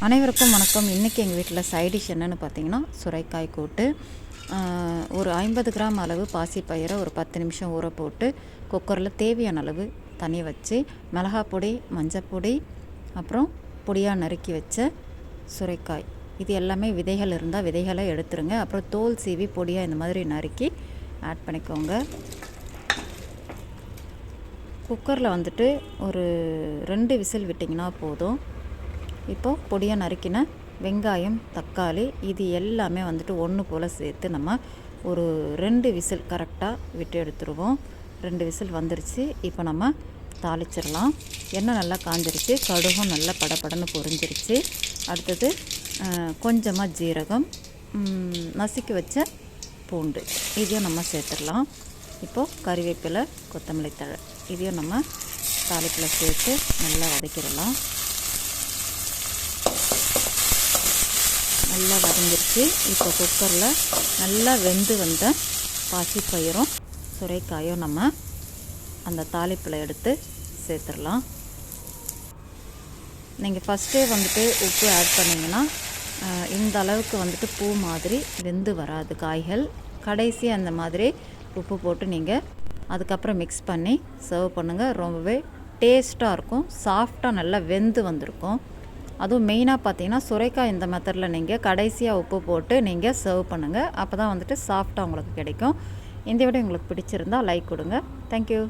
அனைவருக்கும் வணக்கம். இன்றைக்கி எங்கள் வீட்டில் சைடிஷ் என்னென்னு பார்த்தீங்கன்னா சுரைக்காய் கூட்டு. ஒரு 50 கிராம் அளவு பாசிப்பயிரை ஒரு 10 நிமிஷம் ஊற போட்டு குக்கரில் தேவையான அளவு தண்ணி வச்சு மிளகாப்பொடி, மஞ்சப்பொடி, அப்புறம் பொடியாக நறுக்கி வச்ச சுரைக்காய், இது எல்லாமே விதைகள் இருந்தால் விதைகளை எடுத்துருங்க. அப்புறம் தோல் சீவி பொடியாக இந்த மாதிரி நறுக்கி ஆட் பண்ணிக்கோங்க. குக்கரில் வந்துட்டு ஒரு 2 விசில் விட்டிங்கன்னா போதும். இப்போது பொடியாக நறுக்கின வெங்காயம், தக்காளி இது எல்லாமே வந்துட்டு ஒன்று போல் சேர்த்து நம்ம ஒரு 2 விசில் கரெக்டாக விட்டு எடுத்துருவோம். 2 விசில் வந்துருச்சு. இப்போ நம்ம தாளிச்சிடலாம். எண்ணெய் நல்லா காஞ்சிருச்சு, கடுகும் நல்லா படப்படன்னு பொரிஞ்சிருச்சு. அடுத்தது கொஞ்சமாக ஜீரகம், நசுக்கி வச்ச பூண்டு இதையும் நம்ம சேர்த்துடலாம். இப்போது கறிவேப்பிலை, கொத்தமல்லி தழை இதையும் நம்ம தாளிப்பில் சேர்த்து நல்லா வதக்கிடலாம். நல்லா வதங்கிருச்சு. இப்போ குக்கரில் நல்லா வெந்து வந்த பாசிப்பயிரும் சுரைக்காயும் நம்ம அந்த தாளிப்பில் எடுத்து சேர்த்துடலாம். நீங்கள் ஃபஸ்ட்டே வந்துட்டு உப்பு ஆட் பண்ணிங்கன்னா இந்த அளவுக்கு வந்துட்டு பூ மாதிரி வெந்து வராது காய்கள். கடைசி அந்த மாதிரி உப்பு போட்டு நீங்கள் அதுக்கப்புறம் மிக்ஸ் பண்ணி சர்வ் பண்ணுங்கள். ரொம்பவே டேஸ்ட்டாக இருக்கும். சாஃப்டாக நல்லா வெந்து வந்திருக்கும். அதுவும் மெயினாக பார்த்தீங்கன்னா சுரைக்காய் இந்த மெத்தடில் நீங்கள் கடைசியாக உப்பு போட்டு நீங்கள் சர்வ் பண்ணுங்கள். அப்போ தான் வந்துட்டு சாஃப்டாக உங்களுக்கு கிடைக்கும். இந்த வீடியோ உங்களுக்கு பிடிச்சிருந்தால் லைக் கொடுங்க. தேங்க்யூ.